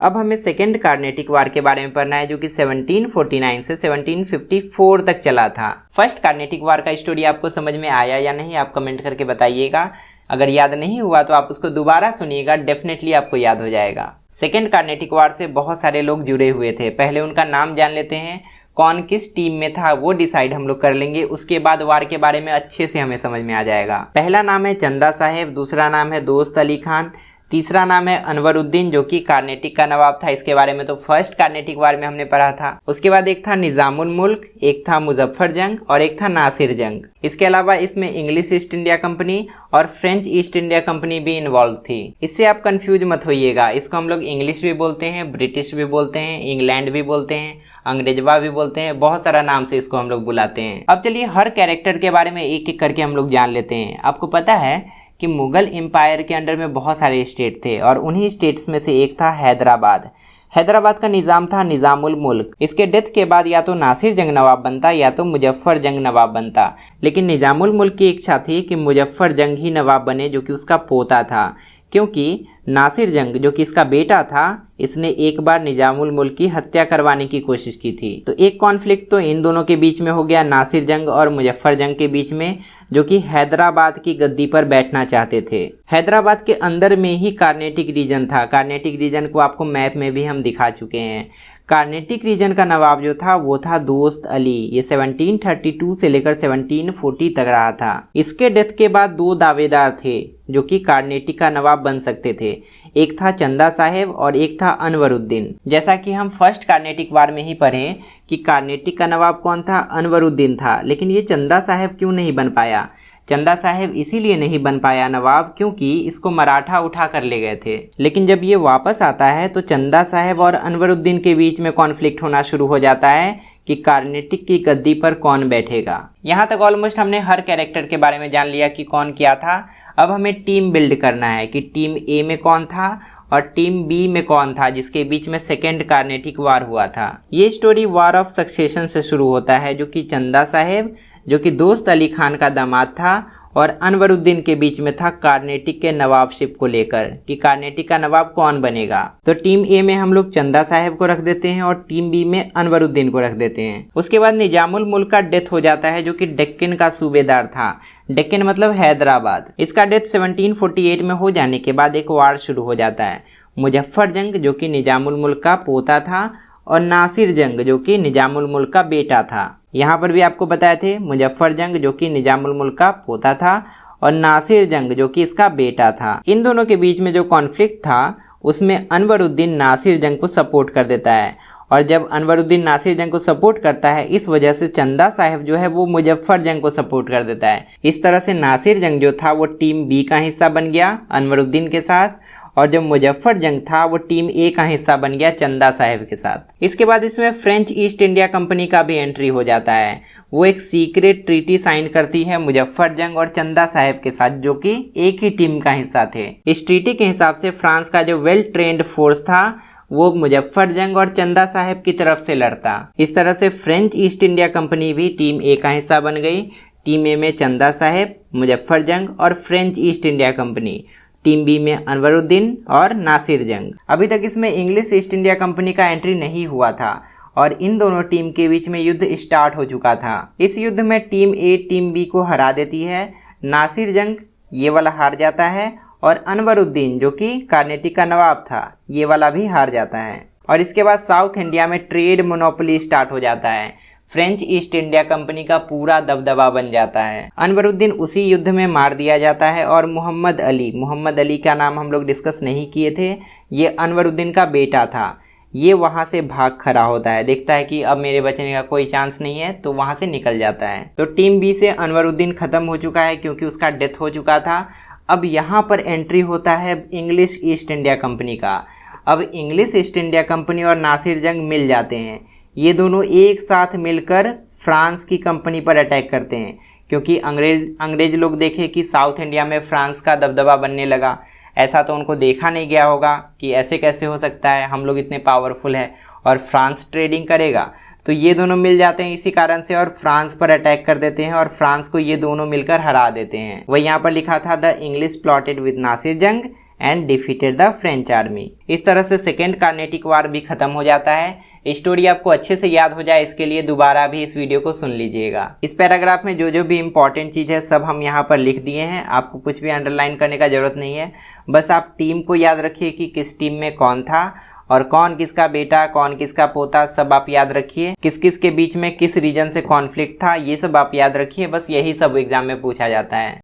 अब हमें सेकेंड कार्नेटिक वार के बारे में पढ़ना है जो कि 1749 से 1754 तक चला था। फर्स्ट कार्नेटिक वार का स्टोरी आपको समझ में आया या नहीं आप कमेंट करके बताइएगा। अगर याद नहीं हुआ तो आप उसको दोबारा सुनिएगा, डेफिनेटली आपको याद हो जाएगा। सेकेंड कार्नेटिक वार से बहुत सारे लोग जुड़े हुए थे। पहले उनका नाम जान लेते हैं, कौन किस टीम में था वो डिसाइड हम लोग कर लेंगे, उसके बाद वार के बारे में अच्छे से हमें समझ में आ जाएगा। पहला नाम है चंदा साहेब, दूसरा नाम है दोस्त अली खान, तीसरा नाम है अनवरुद्दीन जो कि कार्नेटिक का नवाब था। इसके बारे में तो फर्स्ट कार्नेटिक वार में हमने पढ़ा था। उसके बाद एक था निजामुल मुल्क, एक था मुजफ्फर जंग और एक था नासिर जंग। इसके अलावा इसमें इंग्लिश ईस्ट इंडिया कंपनी और फ्रेंच ईस्ट इंडिया कंपनी भी इन्वॉल्व थी। इससे आप कंफ्यूज मत होइएगा, इसको हम लोग इंग्लिश भी बोलते हैं, ब्रिटिश भी बोलते हैं, इंग्लैंड भी बोलते हैं, अंग्रेजवा भी बोलते हैं, बहुत सारा नाम से इसको हम लोग बुलाते हैं। अब चलिए हर कैरेक्टर के बारे में एक एक करके हम लोग जान लेते हैं। आपको पता है कि मुगल एम्पायर के अंडर में बहुत सारे स्टेट थे और उन्हीं स्टेट्स में से एक था हैदराबाद। हैदराबाद का निज़ाम था निज़ामुल मुल्क। इसके डेथ के बाद या तो नासिर जंग नवाब बनता या तो मुजफ्फर जंग नवाब बनता, लेकिन निज़ामुल मुल्क की इच्छा थी कि मुजफ्फर जंग ही नवाब बने जो कि उसका पोता था, क्योंकि नासिर जंग जो कि इसका बेटा था इसने एक बार निजामुल मुल्क की हत्या करवाने की कोशिश की थी। तो एक कॉन्फ्लिक्ट तो इन दोनों के बीच में हो गया, नासिर जंग और मुजफ्फर जंग के बीच में, जो कि हैदराबाद की गद्दी पर बैठना चाहते थे। हैदराबाद के अंदर में ही कार्नेटिक रीजन था। कार्नेटिक रीजन को आपको मैप में भी हम दिखा चुके हैं। कार्नेटिक रीजन का नवाब जो था वो था दोस्त अली। ये 1732 से लेकर 1740 तक रहा था। इसके डेथ के बाद 2 दावेदार थे जो कि कार्नेटिक का नवाब बन सकते थे। एक था चंदा साहेब और एक था अनवरुद्दीन। जैसा कि हम फर्स्ट कार्नेटिक वार में ही पढ़े कि कार्नेटिक का नवाब कौन था, अनवरुद्दीन था, लेकिन ये चंदा साहेब क्यों नहीं बन पाया। चंदा साहेब इसीलिए नहीं बन पाया नवाब क्योंकि इसको मराठा उठा कर ले गए थे। लेकिन जब ये वापस आता है तो चंदा साहेब और अनवरुद्दीन के बीच में कॉन्फ्लिक्ट होना शुरू हो जाता है कि कार्नेटिक की गद्दी पर कौन बैठेगा। यहाँ तक ऑलमोस्ट हमने हर कैरेक्टर के बारे में जान लिया कि कौन क्या था। अब हमें टीम बिल्ड करना है कि टीम ए में कौन था और टीम बी में कौन था जिसके बीच में सेकेंड कार्नेटिक वार हुआ था। ये स्टोरी वार ऑफ सक्सेशन से शुरू होता है, जो कि चंदा साहेब जो कि दोस्त अली खान का दामाद था और अनवरुद्दीन के बीच में था कार्नेटिक के नवाबशिप को लेकर कि कार्नेटिक का नवाब कौन बनेगा। तो टीम ए में हम लोग चंदा साहेब को रख देते हैं और टीम बी में अनवरुद्दीन को रख देते हैं। उसके बाद निजामुल मुल्क का डेथ हो जाता है, जो कि डेक्कन का सूबेदार था। डेक्कन मतलब हैदराबाद। इसका डेथ 1748 में हो जाने के बाद एक वार शुरू हो जाता है। मुजफ्फर जंग जो कि निजामुल मुल्क का पोता था और नासिर जंग जो कि निजामुल मुल्क का बेटा था। यहाँ पर भी आपको बताए थे मुजफ्फर जंग जो कि निजामुल मुल्क का पोता था और नासिर जंग जो कि इसका बेटा था। इन दोनों के बीच में जो कॉन्फ्लिक्ट था उसमें अनवरुद्दीन नासिर जंग को सपोर्ट कर देता है और जब अनवरुद्दीन नासिर जंग को सपोर्ट करता है इस वजह से चंदा साहिब जो है वो मुजफ्फर जंग को सपोर्ट कर देता है। इस तरह से नासिर जंग जो था वो टीम बी का हिस्सा बन गया अनवरुद्दीन के साथ और जो मुजफ्फर जंग था वो टीम ए का हिस्सा बन गया चंदा साहिब के साथ। इसके बाद इसमें फ्रेंच ईस्ट इंडिया कंपनी का भी एंट्री हो जाता है। वो एक सीक्रेट ट्रीटी साइन करती है मुजफ्फर जंग और चंदा साहिब के साथ जो कि एक ही टीम का हिस्सा थे। इस ट्रीटी के हिसाब से फ्रांस का जो वेल ट्रेंड फोर्स था वो मुजफ्फर जंग और चंदा साहिब की तरफ से लड़ता। इस तरह से फ्रेंच ईस्ट इंडिया कंपनी भी टीम ए का हिस्सा बन गई। टीम ए में चंदा साहिब, मुजफ्फर जंग और French East India company. Team B में अनवरुद्दीन और नासिर जंग। अभी तक इसमें इंग्लिश ईस्ट इंडिया कंपनी का एंट्री नहीं हुआ था और इन दोनों टीम के बीच में युद्ध स्टार्ट हो चुका था। इस युद्ध में टीम ए टीम बी को हरा देती है। नासिर जंग ये वाला हार जाता है और अनवरुद्दीन जो कि कार्नेटिक का नवाब था ये वाला भी हार जाता है। और इसके बाद साउथ इंडिया में ट्रेड मोनोपोली स्टार्ट हो जाता है। फ्रेंच ईस्ट इंडिया कंपनी का पूरा दबदबा बन जाता है। अनवरुद्दीन उसी युद्ध में मार दिया जाता है और मोहम्मद अली का नाम हम लोग डिस्कस नहीं किए थे, ये अनवरुद्दीन का बेटा था। ये वहां से भाग खड़ा होता है, देखता है कि अब मेरे बचने का कोई चांस नहीं है तो वहां से निकल जाता है। तो टीम बी से अनवरुद्दीन खत्म हो चुका है क्योंकि उसका डेथ हो चुका था। अब यहाँ पर एंट्री होता है इंग्लिश ईस्ट इंडिया कंपनी का। अब इंग्लिश ईस्ट इंडिया कंपनी और नासिर जंग मिल जाते हैं। ये दोनों एक साथ मिलकर फ्रांस की कंपनी पर अटैक करते हैं क्योंकि अंग्रेज लोग देखे कि साउथ इंडिया में फ्रांस का दबदबा बनने लगा। ऐसा तो उनको देखा नहीं गया होगा कि ऐसे कैसे हो सकता है, हम लोग इतने पावरफुल हैं और फ्रांस ट्रेडिंग करेगा। तो ये दोनों मिल जाते हैं इसी कारण से और फ्रांस पर अटैक कर देते हैं और फ्रांस को ये दोनों मिलकर हरा देते हैं। वही यहाँ पर लिखा था the English plotted with Nasir Jung and defeated the French army. इस तरह से सेकेंड कार्नेटिक वार भी खत्म हो जाता है। स्टोरी आपको अच्छे से याद हो जाए इसके लिए दोबारा भी इस वीडियो को सुन लीजिएगा। इस पैराग्राफ में जो जो भी इंपॉर्टेंट चीज़ है सब हम यहाँ पर लिख दिए हैं, आपको कुछ भी अंडरलाइन करने का जरूरत नहीं है। बस आप टीम को याद रखिए कि किस टीम में कौन था और कौन किसका बेटा कौन किसका पोता, सब आप याद रखिए। किस किस के बीच में किस रीजन से कॉन्फ्लिक्ट था ये सब आप याद रखिए। बस यही सब एग्जाम में पूछा जाता है।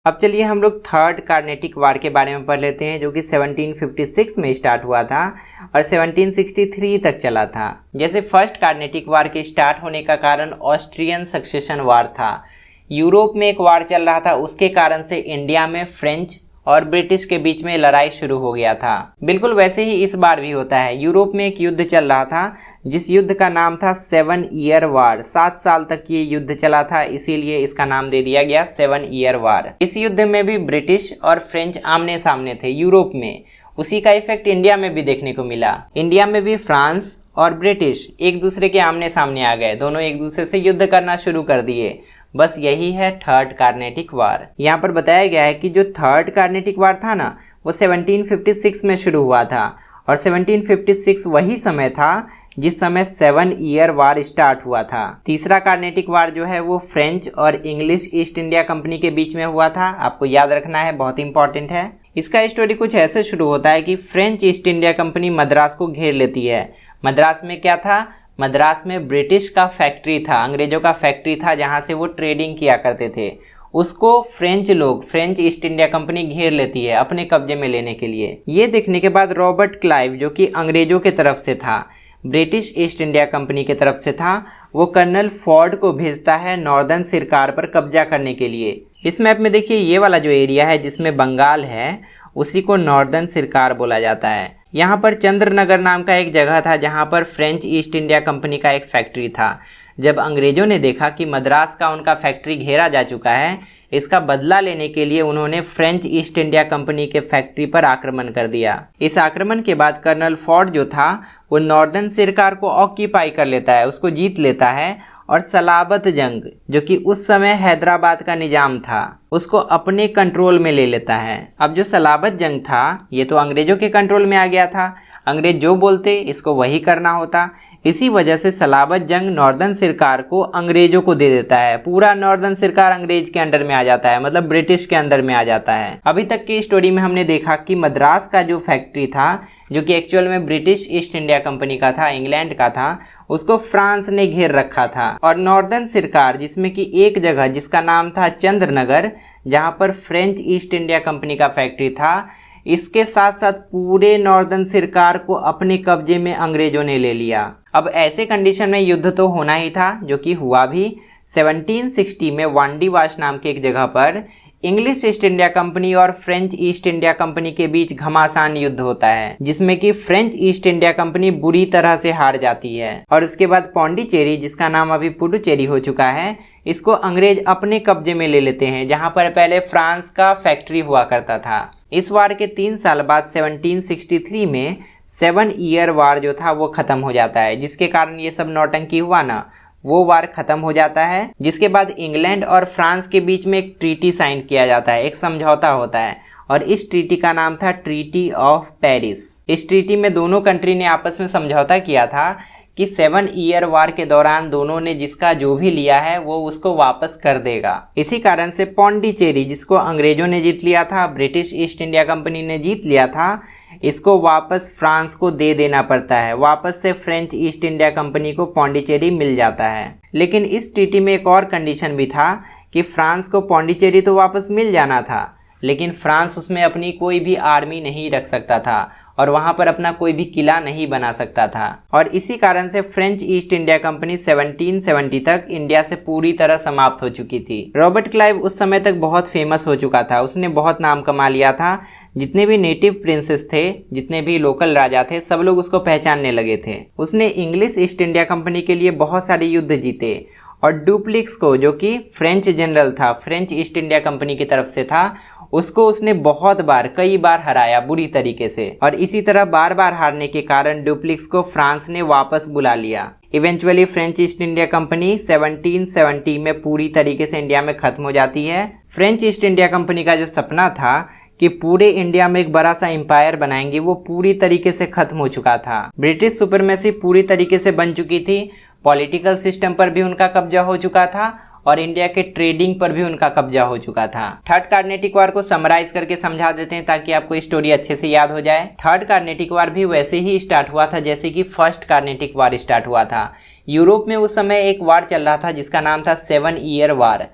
अब चलिए हम लोग थर्ड कार्नेटिक वार के बारे में पढ़ लेते हैं जो कि 1756 में स्टार्ट हुआ था और 1763 तक चला था। जैसे फर्स्ट कार्नेटिक वार के स्टार्ट होने का कारण ऑस्ट्रियन सक्सेशन वार था। यूरोप में एक वार चल रहा था, उसके कारण से इंडिया में फ्रेंच और ब्रिटिश के बीच में लड़ाई शुरू हो गया था। बिल्कुल वैसे ही इस बार भी होता है। यूरोप में एक युद्ध चल रहा था जिस युद्ध का नाम था 7 ईयर वार। 7 साल तक ये युद्ध चला था, इसीलिए इसका नाम दे दिया गया 7 ईयर वार। इस युद्ध में भी ब्रिटिश और फ्रेंच आमने सामने थे यूरोप में। उसी का इफेक्ट इंडिया में भी देखने को मिला। इंडिया में भी फ्रांस और ब्रिटिश एक दूसरे के आमने सामने आ गए, दोनों एक दूसरे से युद्ध करना शुरू कर दिए। बस यही है थर्ड कार्नेटिक वार। यहाँ पर बताया गया है कि जो थर्ड कार्नेटिक वार था ना वो 1756 में शुरू हुआ था और 1756 वही समय था जिस समय 7 ईयर वार स्टार्ट हुआ था। तीसरा कार्नेटिक वार जो है वो फ्रेंच और इंग्लिश ईस्ट इंडिया कंपनी के बीच में हुआ था। आपको याद रखना है, बहुत इंपॉर्टेंट है। इसका स्टोरी कुछ ऐसे शुरू होता है कि French East India company Madras को घेर लेती है। मद्रास में क्या था? मद्रास में ब्रिटिश का फैक्ट्री था, अंग्रेजों का फैक्ट्री था जहां से वो ट्रेडिंग किया करते थे। उसको फ्रेंच ईस्ट इंडिया कंपनी घेर लेती है अपने कब्जे में लेने के लिए। ये देखने के बाद रॉबर्ट क्लाइव जो कि अंग्रेजों के तरफ से था, ब्रिटिश ईस्ट इंडिया कंपनी के तरफ से था, वो कर्नल फोर्ड को भेजता है नॉर्दर्न सिरकार पर कब्जा करने के लिए। इस मैप में देखिए ये वाला जो एरिया है जिसमें बंगाल है उसी को नॉर्दर्न सिरकार बोला जाता है। यहाँ पर चंद्रनगर नाम का एक जगह था जहाँ पर फ्रेंच ईस्ट इंडिया कंपनी का एक फैक्ट्री था। जब अंग्रेजों ने देखा कि मद्रास का उनका फैक्ट्री घेरा जा चुका है, इसका बदला लेने के लिए उन्होंने फ्रेंच ईस्ट इंडिया कंपनी के फैक्ट्री पर आक्रमण कर दिया। इस आक्रमण के बाद कर्नल फोर्ड जो था वो नॉर्दर्न सिरकार को ऑक्यूपाई कर लेता है, उसको जीत लेता है और सलाबत जंग जो कि उस समय हैदराबाद का निजाम था उसको अपने कंट्रोल में ले लेता है। अब जो सलाबत जंग था ये तो अंग्रेजों के कंट्रोल में आ गया था, अंग्रेज जो बोलते इसको वही करना होता। इसी वजह से सलाबत जंग नॉर्दर्न सिरकार को अंग्रेजों को दे देता है। पूरा नॉर्दर्न सिरकार अंग्रेज के अंडर में आ जाता है, मतलब ब्रिटिश के अंदर में आ जाता है। अभी तक की स्टोरी में हमने देखा कि मद्रास का जो फैक्ट्री था जो कि एक्चुअल में ब्रिटिश ईस्ट इंडिया कंपनी का था, इंग्लैंड का था, उसको फ्रांस ने घेर रखा था। और नॉर्दर्न सिरकार जिसमें कि एक जगह जिसका नाम था चंद्रनगर, जहां पर फ्रेंच ईस्ट इंडिया कंपनी का फैक्ट्री था, इसके साथ साथ पूरे नॉर्दर्न सिरकार को अपने कब्जे में अंग्रेजों ने ले लिया। अब ऐसे कंडीशन में युद्ध तो होना ही था, जो कि हुआ भी। 1760 में वांडीवाश नाम के एक जगह पर इंग्लिश ईस्ट इंडिया कंपनी और फ्रेंच ईस्ट इंडिया कंपनी के बीच घमासान युद्ध होता है, जिसमें कि फ्रेंच ईस्ट इंडिया कंपनी बुरी तरह से हार जाती है। और उसके बाद पौंडीचेरी, जिसका नाम अभी पुडुचेरी हो चुका है, इसको अंग्रेज अपने कब्जे में ले लेते हैं, जहां पर पहले फ्रांस का फैक्ट्री हुआ करता था। इस वार के 3 साल बाद 1763 में 7 ईयर वार जो था वो खत्म हो जाता है, जिसके कारण ये सब नौटंकी हुआ ना, वो वार खत्म हो जाता है। जिसके बाद इंग्लैंड और फ्रांस के बीच में एक ट्रीटी साइन किया जाता है, एक समझौता होता है, और इस ट्रीटी का नाम था ट्रीटी ऑफ पेरिस। इस ट्रीटी में दोनों कंट्री ने आपस में समझौता किया था कि 7 ईयर वार के दौरान दोनों ने जिसका जो भी लिया है वो उसको वापस कर देगा। इसी कारण से पौंडीचेरी, जिसको अंग्रेजों ने जीत लिया था, ब्रिटिश ईस्ट इंडिया कंपनी ने जीत लिया था, इसको वापस फ्रांस को दे देना पड़ता है। वापस से फ्रेंच ईस्ट इंडिया कंपनी को पौंडीचेरी मिल जाता है। लेकिन इस ट्रीटी में एक और कंडीशन भी था कि फ्रांस को पौंडीचेरी तो वापस मिल जाना था, लेकिन फ्रांस उसमें अपनी कोई भी आर्मी नहीं रख सकता था और वहां पर अपना कोई भी किला नहीं बना सकता था। और इसी कारण से फ्रेंच ईस्ट इंडिया कंपनी 1770 तक इंडिया से पूरी तरह समाप्त हो चुकी थी। रॉबर्ट क्लाइव उस समय तक बहुत फेमस हो चुका था, उसने बहुत नाम कमा लिया था। जितने भी नेटिव प्रिंसेस थे, जितने भी लोकल राजा थे, सब लोग उसको पहचानने लगे थे। उसने इंग्लिश ईस्ट इंडिया कंपनी के लिए बहुत सारे युद्ध जीते और डुप्लिक्स को, जो कि फ्रेंच जनरल था, फ्रेंच ईस्ट इंडिया कंपनी की तरफ से था, उसको उसने बहुत बार, कई बार हराया बुरी तरीके से। और इसी तरह बार बार हारने के कारण डुप्लिक्स को फ्रांस ने वापस बुला लिया। Eventually French East India company 1770 में पूरी तरीके से इंडिया में खत्म हो जाती है। फ्रेंच ईस्ट इंडिया कंपनी का जो सपना था कि पूरे इंडिया में एक बड़ा सा एम्पायर बनाएंगे, वो पूरी तरीके से खत्म हो चुका था। ब्रिटिश सुपरमेसी पूरी तरीके से बन चुकी थी, पॉलिटिकल सिस्टम पर भी उनका कब्जा हो चुका था और इंडिया के ट्रेडिंग पर भी उनका कब्जा हो चुका था। थर्ड कार्नेटिक वार को समराइज करके समझा देते हैं ताकि आपको स्टोरी अच्छे से याद हो जाए। थर्ड कार्नेटिक वार भी वैसे ही स्टार्ट हुआ था जैसे कि फर्स्ट कार्नेटिक वार स्टार्ट हुआ था। यूरोप में उस समय एक वार चल रहा था जिसका नाम था 7 ईयर वार।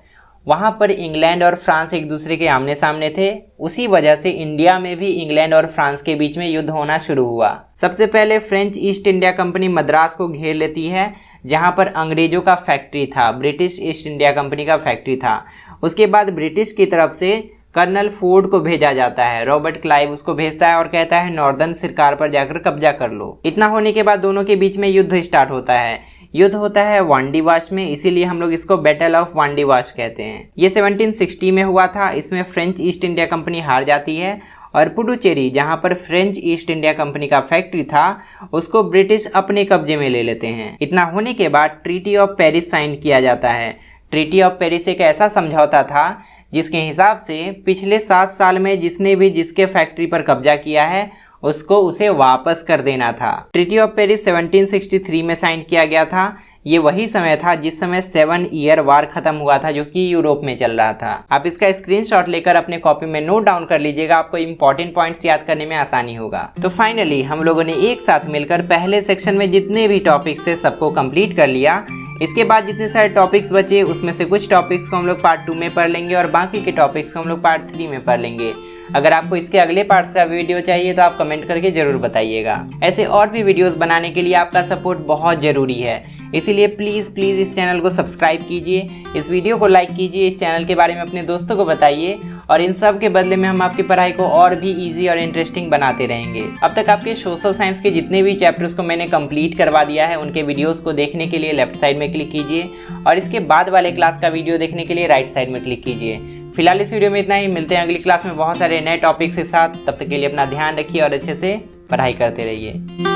वहां पर इंग्लैंड और फ्रांस एक दूसरे के आमने सामने थे। उसी वजह से इंडिया में भी इंग्लैंड और फ्रांस के बीच में युद्ध होना शुरू हुआ। सबसे पहले French East India company Madras को घेर लेती है, जहां पर अंग्रेजों का फैक्ट्री था, ब्रिटिश ईस्ट इंडिया कंपनी का फैक्ट्री था। उसके बाद ब्रिटिश की तरफ से कर्नल फोर्ड को भेजा जाता है, रॉबर्ट क्लाइव उसको भेजता है और कहता है नॉर्दर्न सिरकार पर जाकर कब्जा कर लो। इतना होने के बाद दोनों के बीच में युद्ध स्टार्ट होता है। युद्ध होता है वांडीवाश में, इसीलिए हम लोग इसको बैटल ऑफ वांडीवाश कहते हैं। ये 1760 में हुआ था। इसमें फ्रेंच ईस्ट इंडिया कंपनी हार जाती है और पुडुचेरी, जहां पर फ्रेंच ईस्ट इंडिया कंपनी का फैक्ट्री था, उसको ब्रिटिश अपने कब्जे में ले लेते हैं। इतना होने के बाद ट्रीटी ऑफ पेरिस साइन किया जाता है। ट्रीटी ऑफ पेरिस एक ऐसा समझौता था जिसके हिसाब से पिछले 7 साल में जिसने भी जिसके फैक्ट्री पर कब्जा किया है उसको उसे वापस कर देना था। ट्रीटी ऑफ पेरिस 1763 में साइन किया गया था। ये वही समय था जिस समय 7 ईयर वार खत्म हुआ था, जो कि यूरोप में चल रहा था। आप इसका स्क्रीनशॉट लेकर अपने कॉपी में नोट डाउन कर लीजिएगा, आपको इंपॉर्टेंट पॉइंट्स याद करने में आसानी होगा। तो फाइनली हम लोगों ने एक साथ मिलकर पहले सेक्शन में जितने भी टॉपिक्स थे सबको कंप्लीट कर लिया। इसके बाद जितने सारे टॉपिक्स बचे उसमें से कुछ टॉपिक्स को हम लोग पार्ट 2 में पढ़ लेंगे और बाकी के टॉपिक्स को हम लोग पार्ट 3 में पढ़ लेंगे। अगर आपको इसके अगले पार्ट्स का वीडियो चाहिए तो आप कमेंट करके जरूर बताइएगा। ऐसे और भी वीडियोस बनाने के लिए आपका सपोर्ट बहुत ज़रूरी है, इसीलिए प्लीज़ इस चैनल को सब्सक्राइब कीजिए, इस वीडियो को लाइक कीजिए, इस चैनल के बारे में अपने दोस्तों को बताइए और इन सब के बदले में हम आपकी पढ़ाई को और भी ईजी और इंटरेस्टिंग बनाते रहेंगे। अब तक आपके सोशल साइंस के जितने भी चैप्टर्स को मैंने कंप्लीट करवा दिया है, उनके वीडियोस को देखने के लिए लेफ्ट साइड में क्लिक कीजिए और इसके बाद वाले क्लास का वीडियो देखने के लिए राइट साइड में क्लिक कीजिए। फिलहाल इस वीडियो में इतना ही, मिलते हैं अगली क्लास में बहुत सारे नए टॉपिक्स के साथ। तब तक के लिए अपना ध्यान रखिए और अच्छे से पढ़ाई करते रहिए।